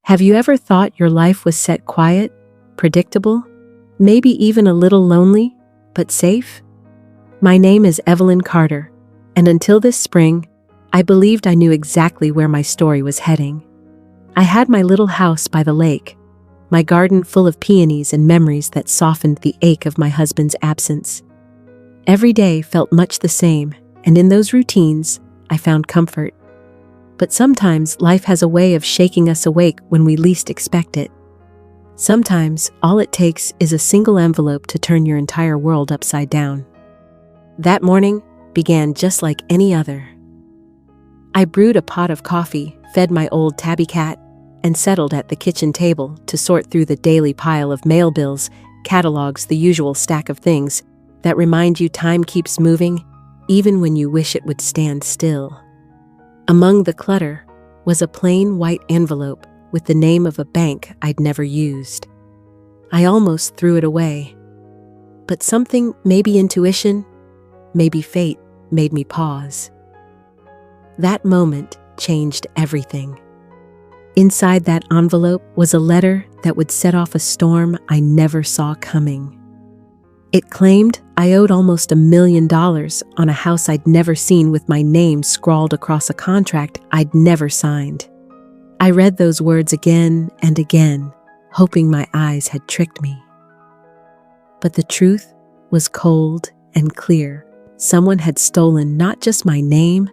Have you ever thought your life was set quiet, predictable, maybe even a little lonely, but safe? My name is Evelyn Carter, and until this spring, I believed I knew exactly where my story was heading. I had my little house by the lake, my garden full of peonies and memories that softened the ache of my husband's absence. Every day felt much the same, and in those routines, I found comfort. But sometimes life has a way of shaking us awake when we least expect it. Sometimes all it takes is a single envelope to turn your entire world upside down. That morning began just like any other. I brewed a pot of coffee, fed my old tabby cat, and settled at the kitchen table to sort through the daily pile of mail bills, catalogs, the usual stack of things that remind you time keeps moving, even when you wish it would stand still. Among the clutter was a plain white envelope with the name of a bank I'd never used. I almost threw it away. But something, maybe intuition, maybe fate, made me pause. That moment changed everything. Inside that envelope was a letter that would set off a storm I never saw coming. It claimed I owed almost $1 million on a house I'd never seen with my name scrawled across a contract I'd never signed. I read those words again and again, hoping my eyes had tricked me. But the truth was cold and clear. Someone had stolen not just my name,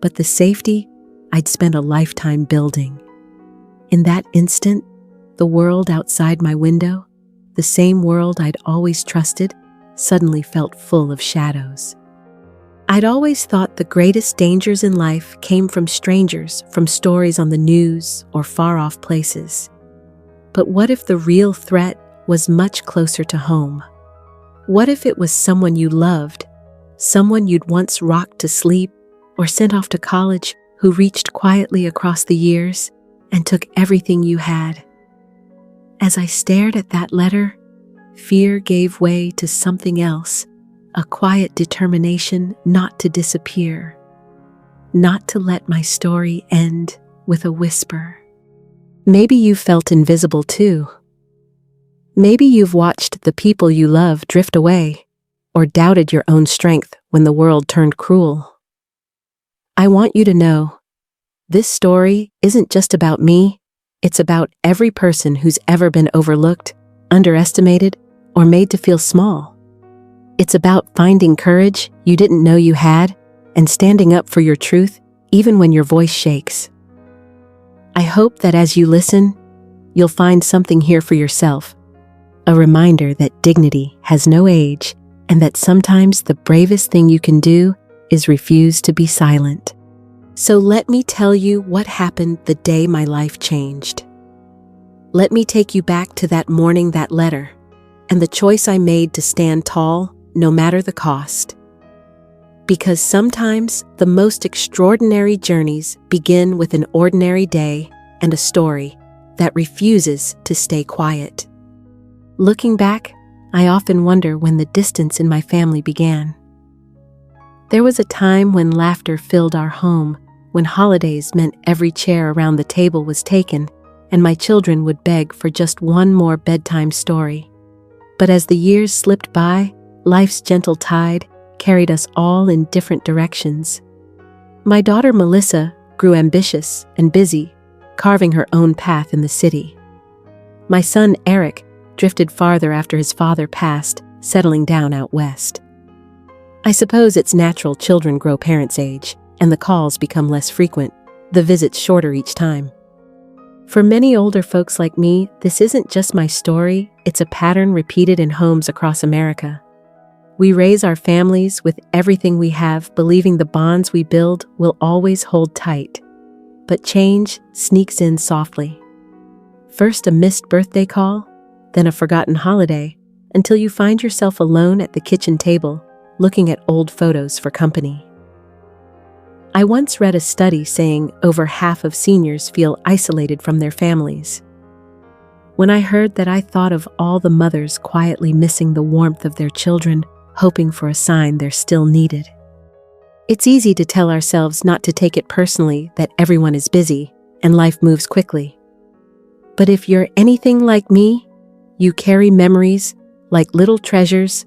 but the safety I'd spent a lifetime building. In that instant, the world outside my window, the same world I'd always trusted, suddenly felt full of shadows. I'd always thought the greatest dangers in life came from strangers, from stories on the news or far-off places. But what if the real threat was much closer to home? What if it was someone you loved, someone you'd once rocked to sleep or sent off to college, who reached quietly across the years and took everything you had? As I stared at that letter, fear gave way to something else, a quiet determination not to disappear, not to let my story end with a whisper. Maybe you felt invisible too. Maybe you've watched the people you love drift away, or doubted your own strength when the world turned cruel. I want you to know, this story isn't just about me. It's about every person who's ever been overlooked, underestimated, or made to feel small. It's about finding courage you didn't know you had and standing up for your truth even when your voice shakes. I hope that as you listen, you'll find something here for yourself, a reminder that dignity has no age and that sometimes the bravest thing you can do is refuse to be silent. So let me tell you what happened the day my life changed. Let me take you back to that morning, that letter, and the choice I made to stand tall, no matter the cost. Because sometimes the most extraordinary journeys begin with an ordinary day and a story that refuses to stay quiet. Looking back, I often wonder when the distance in my family began. There was a time when laughter filled our home, when holidays meant every chair around the table was taken, and my children would beg for just one more bedtime story. But as the years slipped by, life's gentle tide carried us all in different directions. My daughter Melissa grew ambitious and busy, carving her own path in the city. My son Eric drifted farther after his father passed, settling down out west. I suppose it's natural children grow parents' age, and the calls become less frequent, the visits shorter each time. For many older folks like me, this isn't just my story, it's a pattern repeated in homes across America. We raise our families with everything we have, believing the bonds we build will always hold tight. But change sneaks in softly. First a missed birthday call, then a forgotten holiday, until you find yourself alone at the kitchen table, looking at old photos for company. I once read a study saying over half of seniors feel isolated from their families. When I heard that, I thought of all the mothers quietly missing the warmth of their children, hoping for a sign they're still needed. It's easy to tell ourselves not to take it personally, that everyone is busy and life moves quickly. But if you're anything like me, you carry memories like little treasures,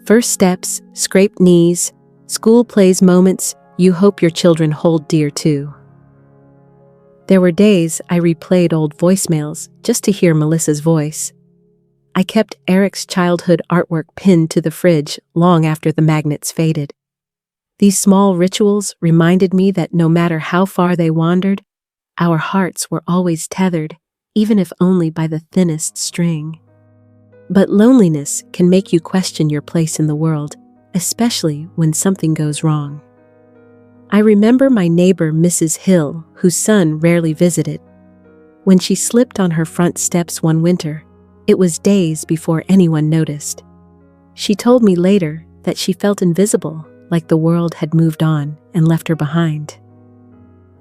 first steps, scraped knees, school plays moments you hope your children hold dear too. There were days I replayed old voicemails just to hear Melissa's voice. I kept Eric's childhood artwork pinned to the fridge long after the magnets faded. These small rituals reminded me that no matter how far they wandered, our hearts were always tethered, even if only by the thinnest string. But loneliness can make you question your place in the world, especially when something goes wrong. I remember my neighbor Mrs. Hill, whose son rarely visited. When she slipped on her front steps one winter, it was days before anyone noticed. She told me later that she felt invisible, like the world had moved on and left her behind.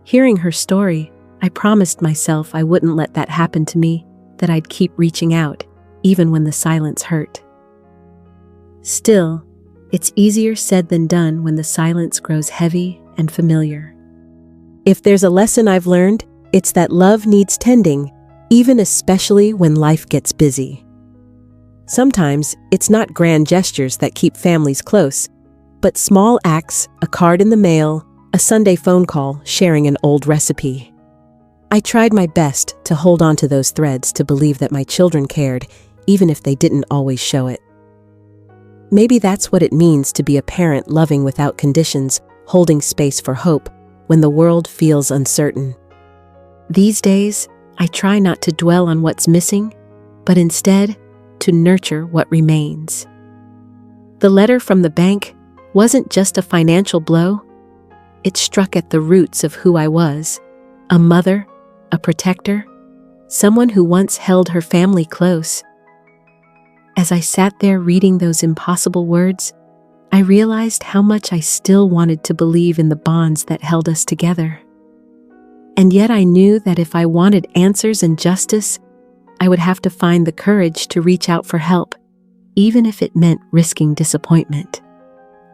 Hearing her story, I promised myself I wouldn't let that happen to me, that I'd keep reaching out, even when the silence hurt. Still, it's easier said than done when the silence grows heavy and familiar. If there's a lesson I've learned, it's that love needs tending, even especially when life gets busy. Sometimes it's not grand gestures that keep families close, but small acts, a card in the mail, a Sunday phone call sharing an old recipe. I tried my best to hold on to those threads to believe that my children cared, even if they didn't always show it. Maybe that's what it means to be a parent loving without conditions, holding space for hope when the world feels uncertain. These days, I try not to dwell on what's missing, but instead to nurture what remains. The letter from the bank wasn't just a financial blow. It struck at the roots of who I was, a mother, a protector, someone who once held her family close. As I sat there reading those impossible words, I realized how much I still wanted to believe in the bonds that held us together. And yet I knew that if I wanted answers and justice, I would have to find the courage to reach out for help, even if it meant risking disappointment.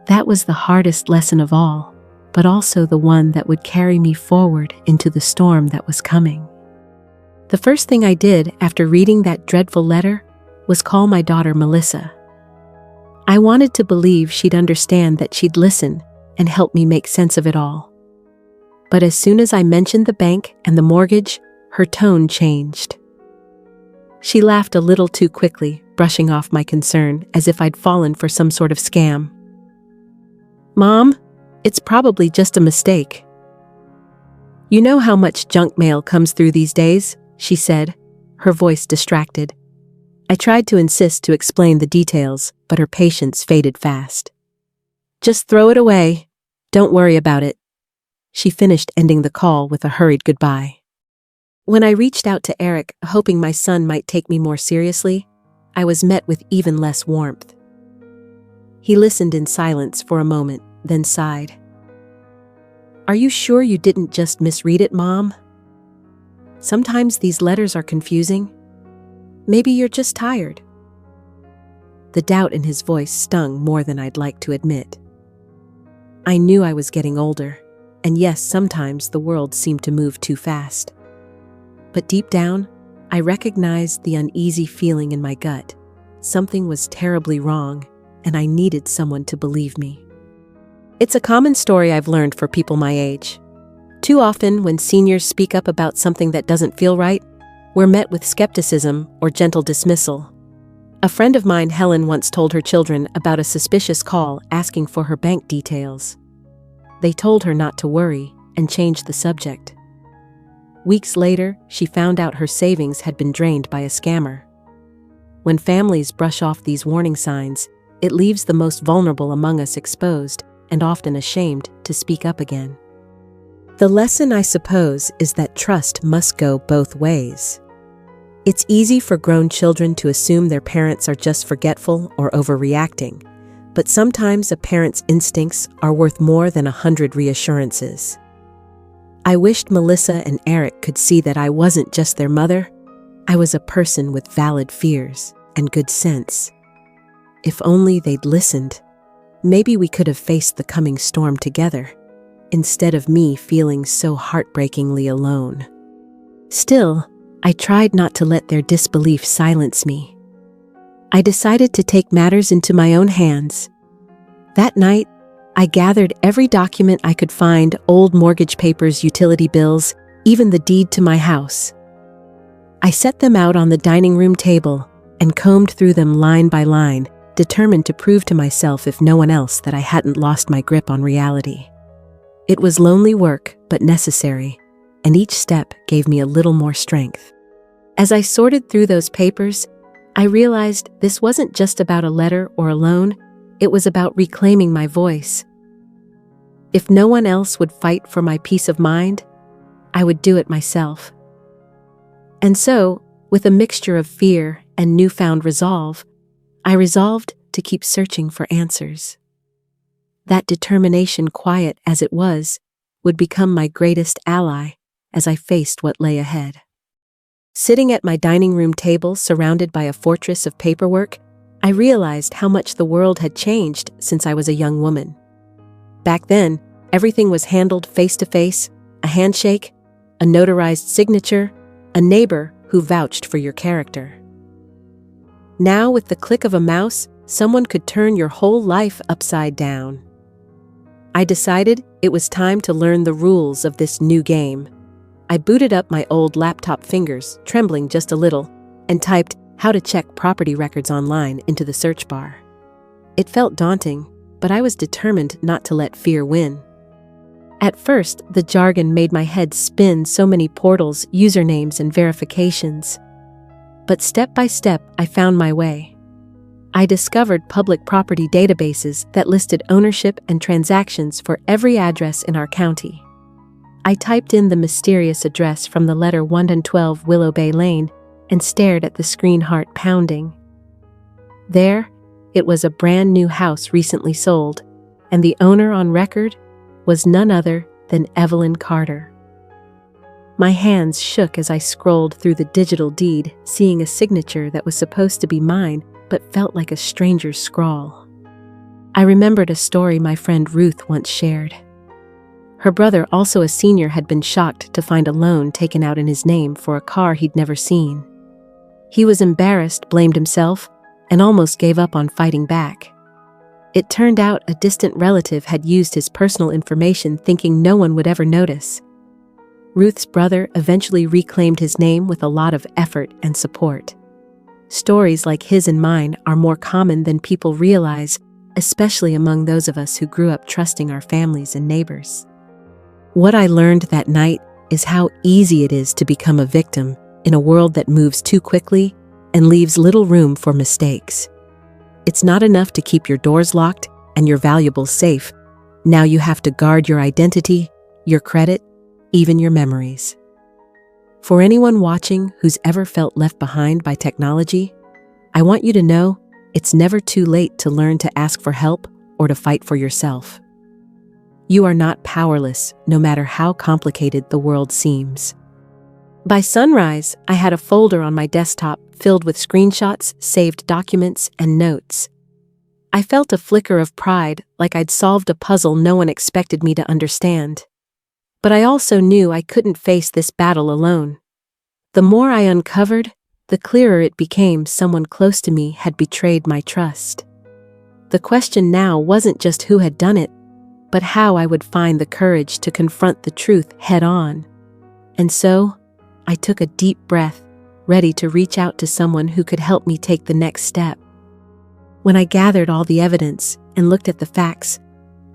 That was the hardest lesson of all, but also the one that would carry me forward into the storm that was coming. The first thing I did after reading that dreadful letter was call my daughter Melissa. I wanted to believe she'd understand, that she'd listen and help me make sense of it all. But as soon as I mentioned the bank and the mortgage, her tone changed. She laughed a little too quickly, brushing off my concern as if I'd fallen for some sort of scam. "Mom, it's probably just a mistake. You know how much junk mail comes through these days," she said, her voice distracted. I tried to insist to explain the details, but her patience faded fast. "Just throw it away. Don't worry about it." She finished, ending the call with a hurried goodbye. When I reached out to Eric, hoping my son might take me more seriously, I was met with even less warmth. He listened in silence for a moment, then sighed. "Are you sure you didn't just misread it, Mom? Sometimes these letters are confusing. Maybe you're just tired." The doubt in his voice stung more than I'd like to admit. I knew I was getting older, and yes, sometimes the world seemed to move too fast. But deep down, I recognized the uneasy feeling in my gut. Something was terribly wrong, and I needed someone to believe me. It's a common story I've learned for people my age. Too often, when seniors speak up about something that doesn't feel right, we're met with skepticism or gentle dismissal. A friend of mine, Helen, once told her children about a suspicious call asking for her bank details. They told her not to worry and changed the subject. Weeks later, she found out her savings had been drained by a scammer. When families brush off these warning signs, it leaves the most vulnerable among us exposed and often ashamed to speak up again. The lesson, I suppose, is that trust must go both ways. It's easy for grown children to assume their parents are just forgetful or overreacting, but sometimes a parent's instincts are worth more than 100 reassurances. I wished Melissa and Eric could see that I wasn't just their mother. I was a person with valid fears and good sense. If only they'd listened, maybe we could have faced the coming storm together, instead of me feeling so heartbreakingly alone. Still, I tried not to let their disbelief silence me. I decided to take matters into my own hands. That night, I gathered every document I could find: old mortgage papers, utility bills, even the deed to my house. I set them out on the dining room table and combed through them line by line, determined to prove to myself, if no one else, that I hadn't lost my grip on reality. It was lonely work, but necessary, and each step gave me a little more strength. As I sorted through those papers, I realized this wasn't just about a letter or a loan, it was about reclaiming my voice. If no one else would fight for my peace of mind, I would do it myself. And so, with a mixture of fear and newfound resolve, I resolved to keep searching for answers. That determination, quiet as it was, would become my greatest ally as I faced what lay ahead. Sitting at my dining room table, surrounded by a fortress of paperwork, I realized how much the world had changed since I was a young woman. Back then, everything was handled face-to-face: a handshake, a notarized signature, a neighbor who vouched for your character. Now, with the click of a mouse, someone could turn your whole life upside down. I decided it was time to learn the rules of this new game. I booted up my old laptop, fingers trembling just a little, and typed "how to check property records online" into the search bar. It felt daunting, but I was determined not to let fear win. At first, the jargon made my head spin: so many portals, usernames, and verifications. But step by step, I found my way. I discovered public property databases that listed ownership and transactions for every address in our county. I typed in the mysterious address from the letter 112 Willow Bay Lane and stared at the screen, heart pounding. There, it was a brand new house recently sold, and the owner on record was none other than Evelyn Carter. My hands shook as I scrolled through the digital deed, seeing a signature that was supposed to be mine but felt like a stranger's scrawl. I remembered a story my friend Ruth once shared. Her brother, also a senior, had been shocked to find a loan taken out in his name for a car he'd never seen. He was embarrassed, blamed himself, and almost gave up on fighting back. It turned out a distant relative had used his personal information, thinking no one would ever notice. Ruth's brother eventually reclaimed his name with a lot of effort and support. Stories like his and mine are more common than people realize, especially among those of us who grew up trusting our families and neighbors. What I learned that night is how easy it is to become a victim in a world that moves too quickly and leaves little room for mistakes. It's not enough to keep your doors locked and your valuables safe. Now you have to guard your identity, your credit, even your memories. For anyone watching who's ever felt left behind by technology, I want you to know it's never too late to learn to ask for help or to fight for yourself. You are not powerless, no matter how complicated the world seems. By sunrise, I had a folder on my desktop filled with screenshots, saved documents, and notes. I felt a flicker of pride, like I'd solved a puzzle no one expected me to understand. But I also knew I couldn't face this battle alone. The more I uncovered, the clearer it became someone close to me had betrayed my trust. The question now wasn't just who had done it, but how I would find the courage to confront the truth head on. And so, I took a deep breath, ready to reach out to someone who could help me take the next step. When I gathered all the evidence and looked at the facts,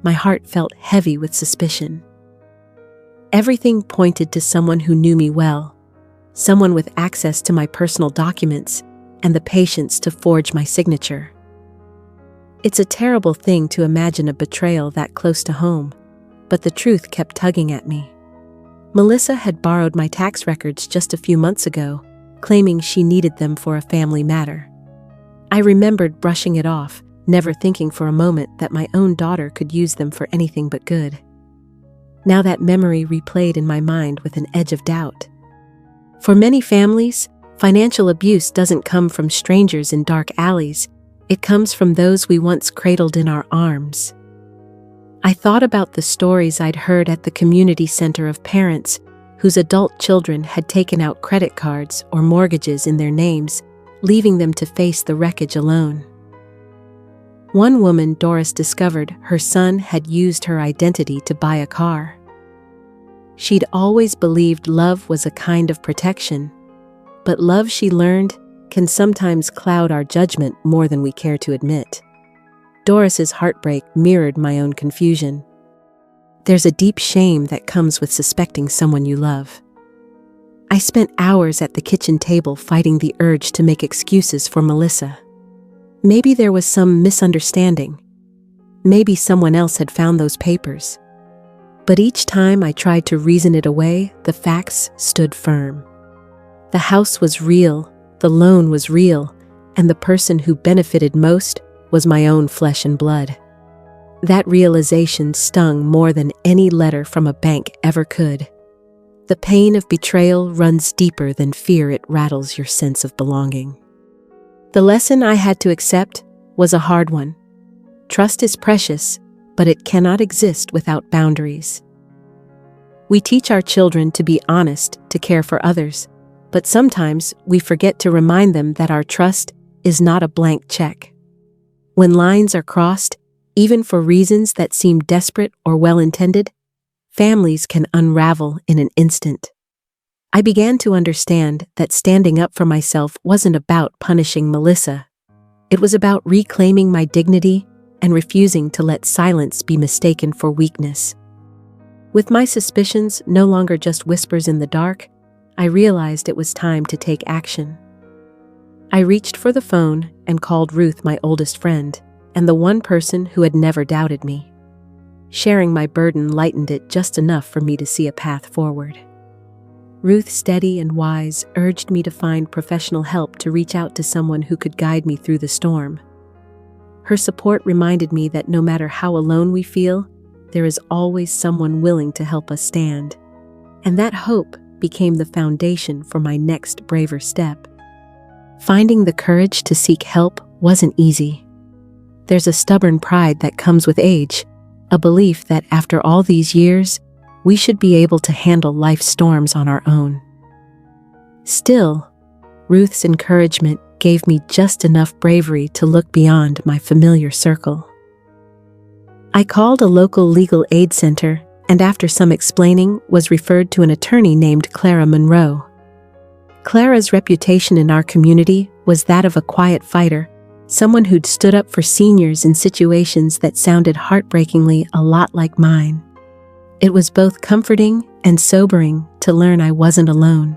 my heart felt heavy with suspicion. Everything pointed to someone who knew me well, someone with access to my personal documents and the patience to forge my signature. It's a terrible thing to imagine a betrayal that close to home, but the truth kept tugging at me. Melissa had borrowed my tax records just a few months ago, claiming she needed them for a family matter. I remembered brushing it off, never thinking for a moment that my own daughter could use them for anything but good. Now that memory replayed in my mind with an edge of doubt. For many families, financial abuse doesn't come from strangers in dark alleys. It comes from those we once cradled in our arms. I thought about the stories I'd heard at the community center of parents whose adult children had taken out credit cards or mortgages in their names, leaving them to face the wreckage alone. One woman Doris discovered her son had used her identity to buy a car. She'd always believed love was a kind of protection, but love, she learned, can sometimes cloud our judgment more than we care to admit. Doris's heartbreak mirrored my own confusion. There's a deep shame that comes with suspecting someone you love. I spent hours at the kitchen table fighting the urge to make excuses for Melissa. Maybe there was some misunderstanding. Maybe someone else had found those papers. But each time I tried to reason it away, the facts stood firm. The house was real, the loan was real, and the person who benefited most was my own flesh and blood. That realization stung more than any letter from a bank ever could. The pain of betrayal runs deeper than fear. It rattles your sense of belonging. The lesson I had to accept was a hard one. Trust is precious, but it cannot exist without boundaries. We teach our children to be honest, to care for others, but sometimes we forget to remind them that our trust is not a blank check. When lines are crossed, even for reasons that seem desperate or well-intended, families can unravel in an instant. I began to understand that standing up for myself wasn't about punishing Melissa. It was about reclaiming my dignity and refusing to let silence be mistaken for weakness. With my suspicions no longer just whispers in the dark, I realized it was time to take action. I reached for the phone and called Ruth, my oldest friend, and the one person who had never doubted me. Sharing my burden lightened it just enough for me to see a path forward. Ruth, steady and wise, urged me to find professional help, to reach out to someone who could guide me through the storm. Her support reminded me that no matter how alone we feel, there is always someone willing to help us stand. And that hope became the foundation for my next braver step. Finding the courage to seek help wasn't easy. There's a stubborn pride that comes with age, a belief that after all these years, we should be able to handle life's storms on our own. Still, Ruth's encouragement gave me just enough bravery to look beyond my familiar circle. I called a local legal aid center and after some explaining was referred to an attorney named Clara Monroe. Clara's reputation in our community was that of a quiet fighter, someone who'd stood up for seniors in situations that sounded heartbreakingly a lot like mine. It was both comforting and sobering to learn I wasn't alone.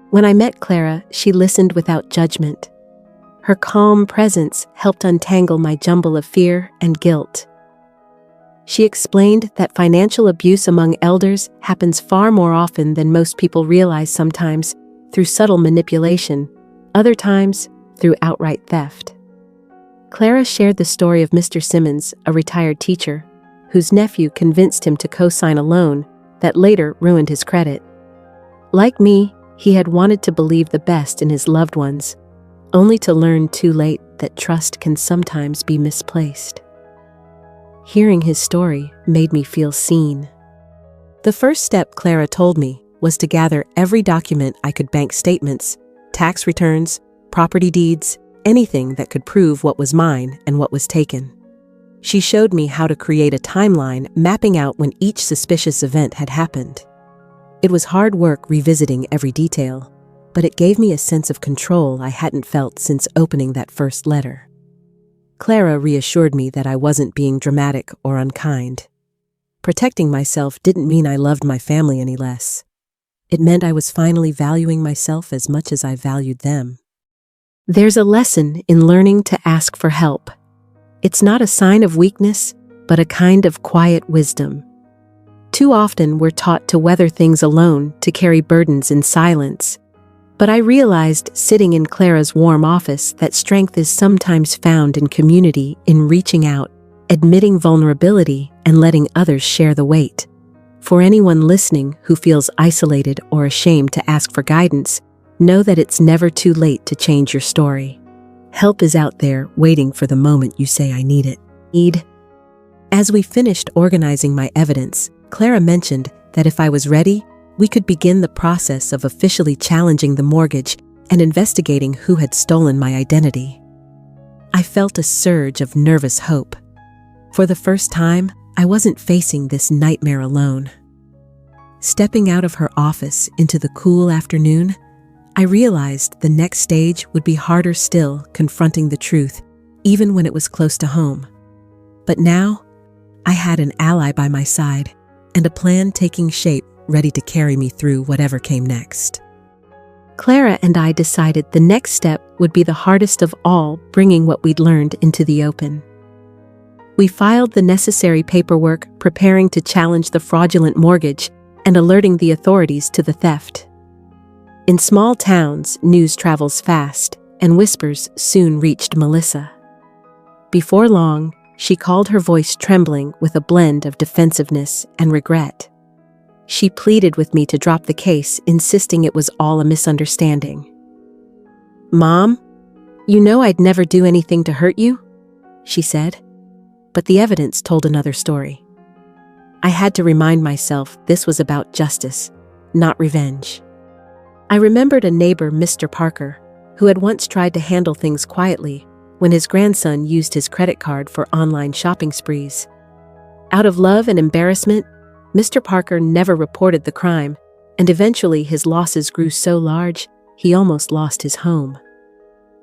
When I met Clara, she listened without judgment. Her calm presence helped untangle my jumble of fear and guilt. She explained that financial abuse among elders happens far more often than most people realize, sometimes through subtle manipulation, other times through outright theft. Clara shared the story of Mr. Simmons, a retired teacher, whose nephew convinced him to co-sign a loan that later ruined his credit. Like me, he had wanted to believe the best in his loved ones, only to learn too late that trust can sometimes be misplaced. Hearing his story made me feel seen. The first step, Clara told me, was to gather every document I could: bank statements, tax returns, property deeds, anything that could prove what was mine and what was taken. She showed me how to create a timeline, mapping out when each suspicious event had happened. It was hard work revisiting every detail, but it gave me a sense of control I hadn't felt since opening that first letter. Clara reassured me that I wasn't being dramatic or unkind. Protecting myself didn't mean I loved my family any less. It meant I was finally valuing myself as much as I valued them. There's a lesson in learning to ask for help. It's not a sign of weakness, but a kind of quiet wisdom. Too often we're taught to weather things alone, to carry burdens in silence. But I realized, sitting in Clara's warm office, that strength is sometimes found in community, in reaching out, admitting vulnerability, and letting others share the weight. For anyone listening who feels isolated or ashamed to ask for guidance, know that it's never too late to change your story. Help is out there waiting for the moment you say, "I need it." As we finished organizing my evidence, Clara mentioned that if I was ready, we could begin the process of officially challenging the mortgage and investigating who had stolen my identity. I felt a surge of nervous hope. For the first time, I wasn't facing this nightmare alone. Stepping out of her office into the cool afternoon, I realized the next stage would be harder still, confronting the truth, even when it was close to home. But now, I had an ally by my side and a plan taking shape, ready to carry me through whatever came next. Clara and I decided the next step would be the hardest of all, bringing what we'd learned into the open. We filed the necessary paperwork, preparing to challenge the fraudulent mortgage and alerting the authorities to the theft. In small towns, news travels fast, and whispers soon reached Melissa. Before long, she called, her voice trembling with a blend of defensiveness and regret. She pleaded with me to drop the case, insisting it was all a misunderstanding. "Mom, you know I'd never do anything to hurt you," she said. But the evidence told another story. I had to remind myself this was about justice, not revenge. I remembered a neighbor, Mr. Parker, who had once tried to handle things quietly when his grandson used his credit card for online shopping sprees. Out of love and embarrassment, Mr. Parker never reported the crime, and eventually his losses grew so large he almost lost his home.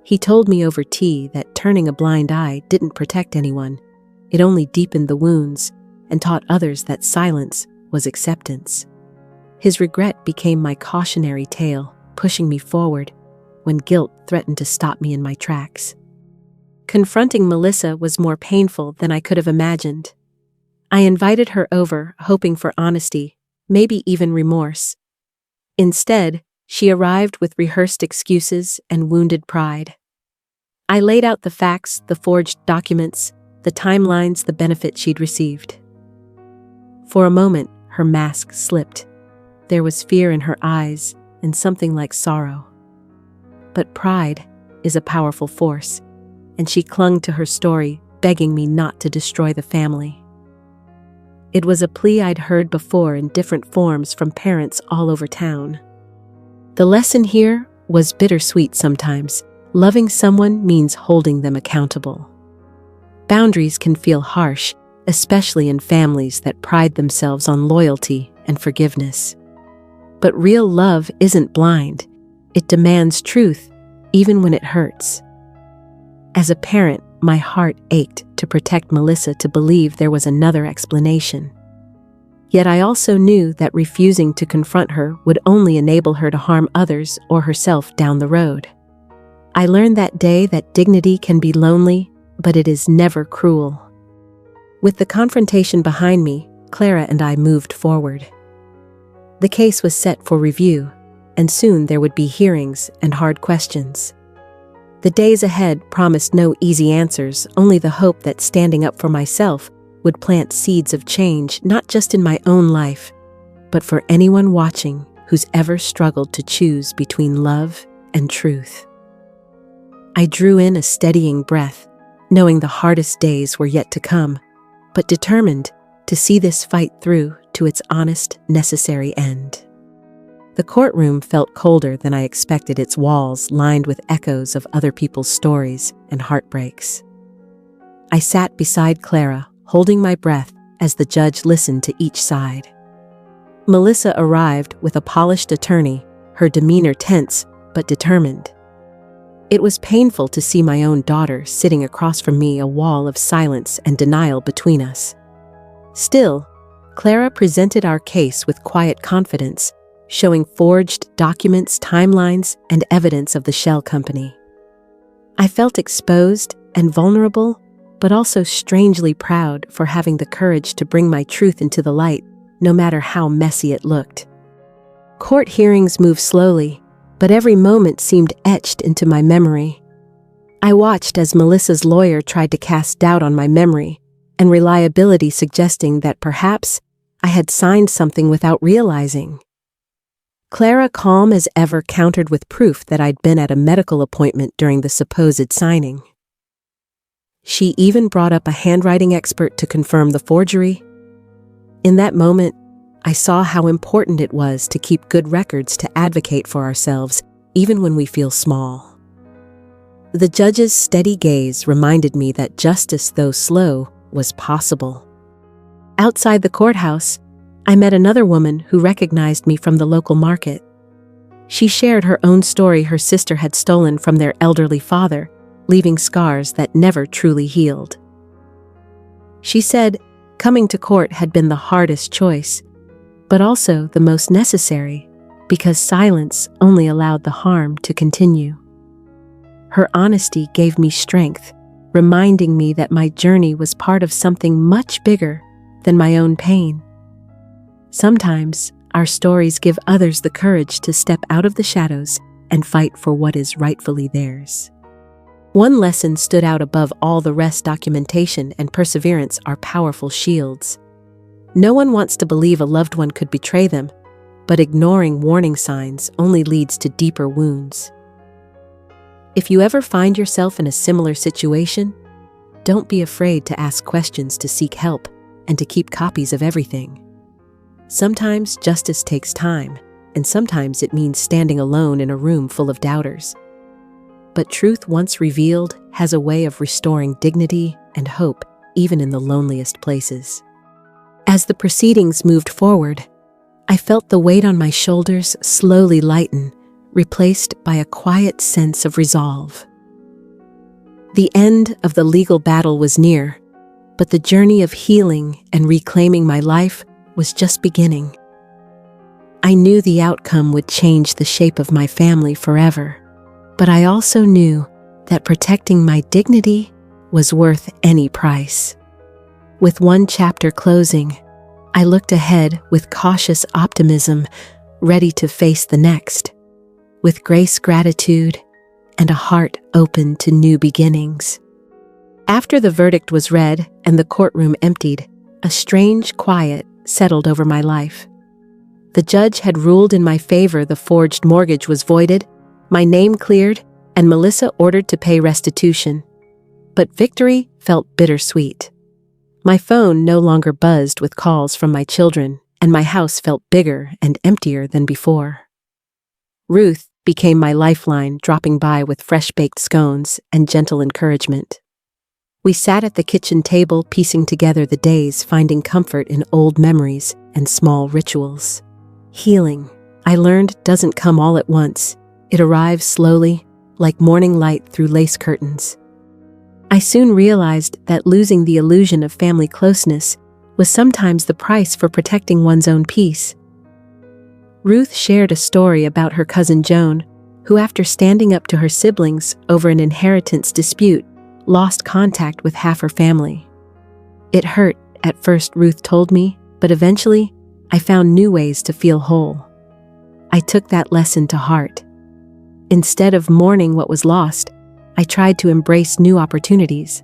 He told me over tea that turning a blind eye didn't protect anyone. It only deepened the wounds and taught others that silence was acceptance. His regret became my cautionary tale, pushing me forward when guilt threatened to stop me in my tracks. Confronting Melissa was more painful than I could have imagined. I invited her over, hoping for honesty, maybe even remorse. Instead, she arrived with rehearsed excuses and wounded pride. I laid out the facts, the forged documents, the timelines, the benefit she'd received. For a moment, her mask slipped. There was fear in her eyes and something like sorrow. But pride is a powerful force, and she clung to her story, begging me not to destroy the family. It was a plea I'd heard before in different forms from parents all over town. The lesson here was bittersweet sometimes. Loving someone means holding them accountable. Boundaries can feel harsh, especially in families that pride themselves on loyalty and forgiveness. But real love isn't blind. It demands truth, even when it hurts. As a parent, my heart ached to protect Melissa, to believe there was another explanation. Yet I also knew that refusing to confront her would only enable her to harm others or herself down the road. I learned that day that dignity can be lonely, but it is never cruel. With the confrontation behind me, Clara and I moved forward. The case was set for review, and soon there would be hearings and hard questions. The days ahead promised no easy answers, only the hope that standing up for myself would plant seeds of change, not just in my own life, but for anyone watching who's ever struggled to choose between love and truth. I drew in a steadying breath, knowing the hardest days were yet to come, but determined to see this fight through to its honest, necessary end. The courtroom felt colder than I expected, its walls lined with echoes of other people's stories and heartbreaks. I sat beside Clara, holding my breath as the judge listened to each side. Melissa arrived with a polished attorney, her demeanor tense but determined. It was painful to see my own daughter sitting across from me, a wall of silence and denial between us. Still, Clara presented our case with quiet confidence, showing forged documents, timelines, and evidence of the shell company. I felt exposed and vulnerable, but also strangely proud for having the courage to bring my truth into the light, no matter how messy it looked. Court hearings moved slowly, but every moment seemed etched into my memory. I watched as Melissa's lawyer tried to cast doubt on my memory and reliability, suggesting that perhaps I had signed something without realizing. Clara, calm as ever, countered with proof that I'd been at a medical appointment during the supposed signing. She even brought up a handwriting expert to confirm the forgery. In that moment, I saw how important it was to keep good records to advocate for ourselves, even when we feel small. The judge's steady gaze reminded me that justice, though slow, was possible. Outside the courthouse, I met another woman who recognized me from the local market. She shared her own story her sister had stolen from their elderly father, leaving scars that never truly healed. She said coming to court had been the hardest choice, but also the most necessary, because silence only allowed the harm to continue. Her honesty gave me strength, reminding me that my journey was part of something much bigger than my own pain. Sometimes, our stories give others the courage to step out of the shadows and fight for what is rightfully theirs. One lesson stood out above all the rest: documentation and perseverance are powerful shields. No one wants to believe a loved one could betray them, but ignoring warning signs only leads to deeper wounds. If you ever find yourself in a similar situation, don't be afraid to ask questions, to seek help, and to keep copies of everything. Sometimes justice takes time, and sometimes it means standing alone in a room full of doubters. But truth, once revealed, has a way of restoring dignity and hope, even in the loneliest places. As the proceedings moved forward, I felt the weight on my shoulders slowly lighten, replaced by a quiet sense of resolve. The end of the legal battle was near, but the journey of healing and reclaiming my life was just beginning. I knew the outcome would change the shape of my family forever, but I also knew that protecting my dignity was worth any price. With one chapter closing, I looked ahead with cautious optimism, ready to face the next, with grace, gratitude, and a heart open to new beginnings. After the verdict was read and the courtroom emptied, a strange quiet settled over my life. The judge had ruled in my favor. The forged mortgage was voided, my name cleared, and Melissa ordered to pay restitution. But victory felt bittersweet. My phone no longer buzzed with calls from my children, and my house felt bigger and emptier than before. Ruth became my lifeline, dropping by with fresh-baked scones and gentle encouragement. We sat at the kitchen table, piecing together the days, finding comfort in old memories and small rituals. Healing, I learned, doesn't come all at once. It arrives slowly, like morning light through lace curtains. I soon realized that losing the illusion of family closeness was sometimes the price for protecting one's own peace. Ruth shared a story about her cousin Joan, who, after standing up to her siblings over an inheritance dispute, lost contact with half her family. It hurt at first, Ruth told me, but eventually I found new ways to feel whole. I took that lesson to heart. Instead of mourning what was lost, I tried to embrace new opportunities.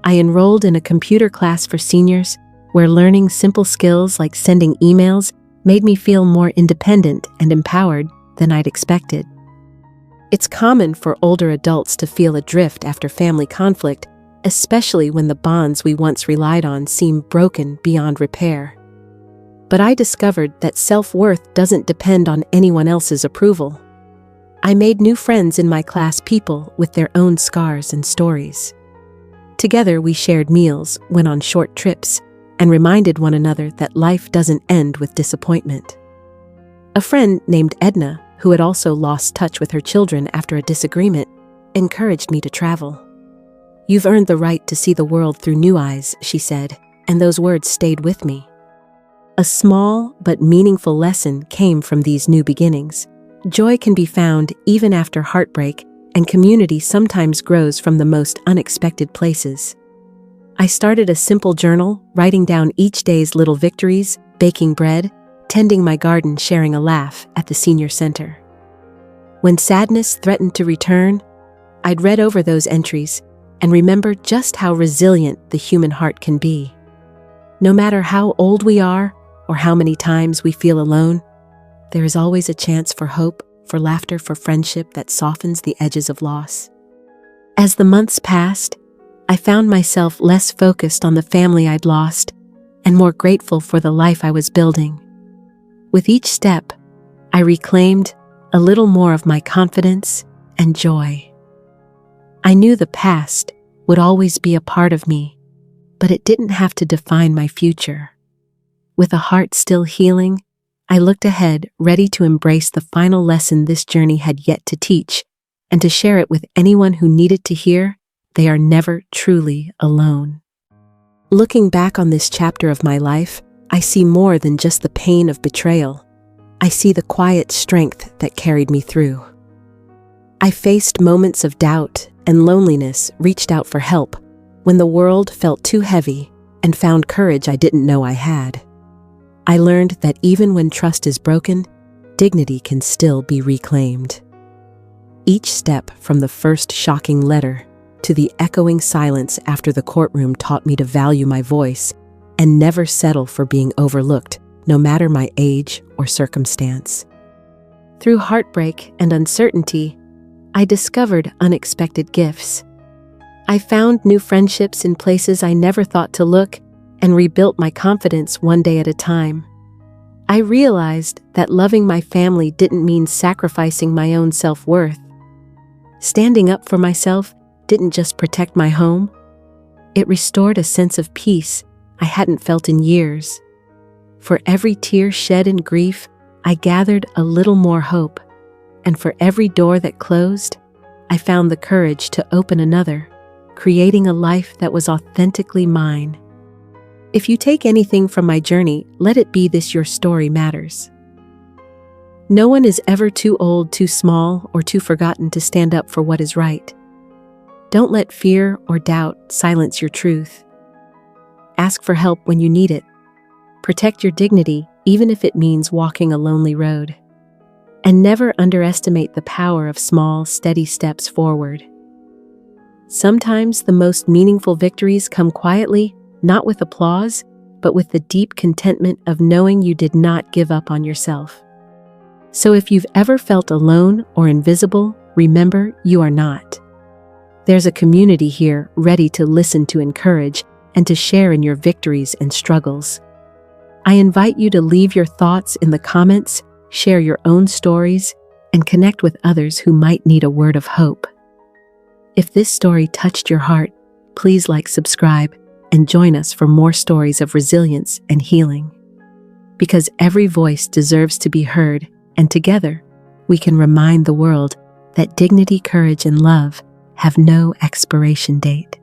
I enrolled in a computer class for seniors, where learning simple skills like sending emails made me feel more independent and empowered than I'd expected. It's common for older adults to feel adrift after family conflict, especially when the bonds we once relied on seem broken beyond repair. But I discovered that self-worth doesn't depend on anyone else's approval. I made new friends in my class, people with their own scars and stories. Together we shared meals, went on short trips, and reminded one another that life doesn't end with disappointment. A friend named Edna, who had also lost touch with her children after a disagreement, encouraged me to travel. "You've earned the right to see the world through new eyes," she said, and those words stayed with me. A small but meaningful lesson came from these new beginnings. Joy can be found even after heartbreak, and community sometimes grows from the most unexpected places. I started a simple journal, writing down each day's little victories, baking bread, tending my garden, sharing a laugh at the senior center. When sadness threatened to return, I'd read over those entries and remember just how resilient the human heart can be. No matter how old we are or how many times we feel alone, there is always a chance for hope, for laughter, for friendship that softens the edges of loss. As the months passed, I found myself less focused on the family I'd lost and more grateful for the life I was building. With each step, I reclaimed a little more of my confidence and joy. I knew the past would always be a part of me, but it didn't have to define my future. With a heart still healing, I looked ahead, ready to embrace the final lesson this journey had yet to teach, and to share it with anyone who needed to hear they are never truly alone. Looking back on this chapter of my life, I see more than just the pain of betrayal. I see the quiet strength that carried me through. I faced moments of doubt and loneliness, reached out for help when the world felt too heavy, and found courage I didn't know I had. I learned that even when trust is broken, dignity can still be reclaimed. Each step from the first shocking letter to the echoing silence after the courtroom taught me to value my voice and never settle for being overlooked, no matter my age or circumstance. Through heartbreak and uncertainty, I discovered unexpected gifts. I found new friendships in places I never thought to look, and rebuilt my confidence one day at a time. I realized that loving my family didn't mean sacrificing my own self-worth. Standing up for myself didn't just protect my home, it restored a sense of peace I hadn't felt in years. For every tear shed in grief, I gathered a little more hope, and for every door that closed, I found the courage to open another, creating a life that was authentically mine. If you take anything from my journey, let it be this: your story matters. No one is ever too old, too small, or too forgotten to stand up for what is right. Don't let fear or doubt silence your truth. Ask for help when you need it. Protect your dignity, even if it means walking a lonely road. And never underestimate the power of small, steady steps forward. Sometimes the most meaningful victories come quietly, not with applause, but with the deep contentment of knowing you did not give up on yourself. So if you've ever felt alone or invisible, remember, you are not. There's a community here ready to listen, to encourage, and to share in your victories and struggles. I invite you to leave your thoughts in the comments, share your own stories, and connect with others who might need a word of hope. If this story touched your heart, please like, subscribe, and join us for more stories of resilience and healing. Because every voice deserves to be heard, and together, we can remind the world that dignity, courage, and love have no expiration date.